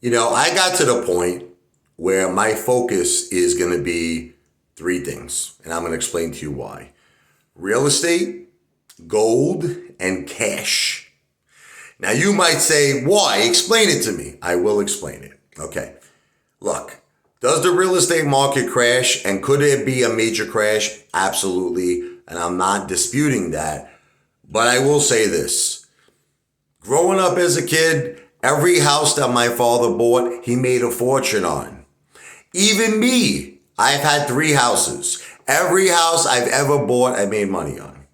I got to the point where my focus is going to be three things, and I'm going to explain to you why. Real estate, gold, and cash. Now, you might say, why? Explain it to me. I will explain it. Okay. Look, does the real estate market crash, and could it be a major crash? Absolutely. And I'm not disputing that. But I will say this. Growing up as a kid, every house that my father bought, he made a fortune on. Even me, I've had 3 houses. Every house I've ever bought, I made money on.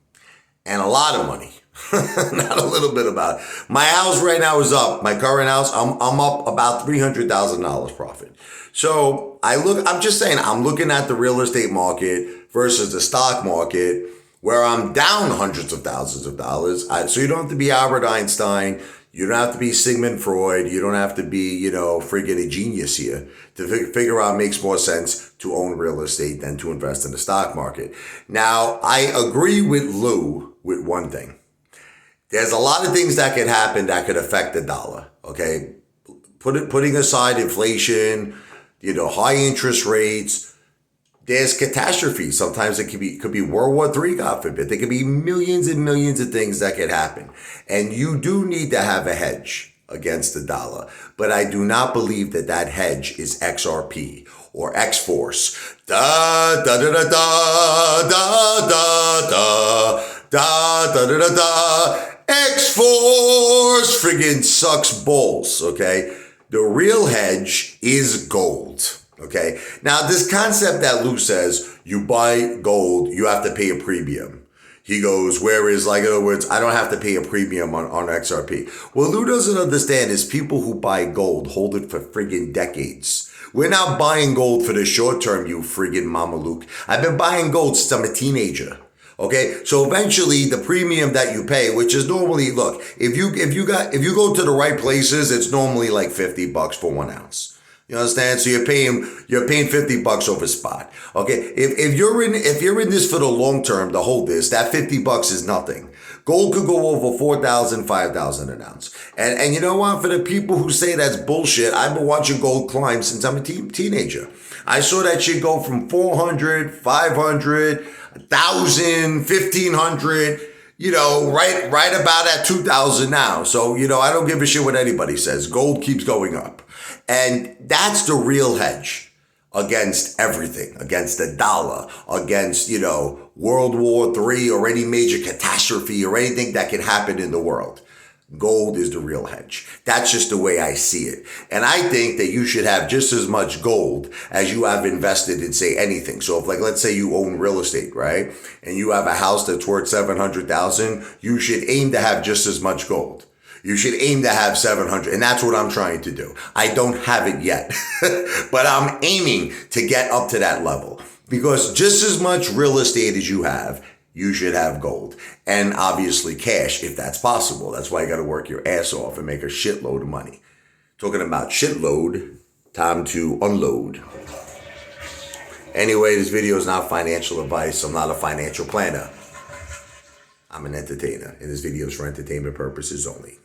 And a lot of money. Not a little bit about it. My house right now is up. My current house, I'm up about $300,000 profit. So I'm just saying, I'm looking at the real estate market versus the stock market where I'm down hundreds of thousands of dollars. So you don't have to be Albert Einstein. You don't have to be Sigmund Freud. You don't have to be, friggin' a genius here to figure out it makes more sense to own real estate than to invest in the stock market. Now, I agree with Lou with one thing. There's a lot of things that could happen that could affect the dollar, okay? Putting aside inflation, high interest rates, there's catastrophes. Sometimes it could be World War III, God forbid. There could be millions and millions of things that could happen. And you do need to have a hedge against the dollar. But I do not believe that hedge is XRP or X-Force. Da da da da da da da da da da da da. X-Force friggin' sucks balls, okay? The real hedge is gold, okay? Now, this concept that Lou says, you buy gold, you have to pay a premium. He goes, whereas, in other words, I don't have to pay a premium on XRP. What Lou doesn't understand is people who buy gold hold it for friggin' decades. We're not buying gold for the short term, you friggin' Mama Luke. I've been buying gold since I'm a teenager. Okay, so eventually the premium that you pay, which is normally, look, if you go to the right places, it's normally like $50 for 1 ounce. You understand? So you're paying $50 over spot. Okay, if you're in this for the long term to hold this, that $50 is nothing. Gold could go over 4,000, 5,000 an ounce. And you know what? For the people who say that's bullshit, I've been watching gold climb since I'm a teenager. I saw that shit go from 400, 500, 1,000, 1,500, right about at 2,000 now. So, I don't give a shit what anybody says. Gold keeps going up. And that's the real hedge against everything, against the dollar, against, World War III or any major catastrophe or anything that can happen in the world. Gold is the real hedge. That's just the way I see it. And I think that you should have just as much gold as you have invested in, say, anything. So if, let's say you own real estate, right? And you have a house that's worth 700,000, you should aim to have just as much gold. You should aim to have 700. And that's what I'm trying to do. I don't have it yet, but I'm aiming to get up to that level because just as much real estate as you have, you should have gold and obviously cash if that's possible. That's why you got to work your ass off and make a shitload of money. Talking about shitload, time to unload. Anyway, this video is not financial advice. I'm not a financial planner. I'm an entertainer, and this video is for entertainment purposes only.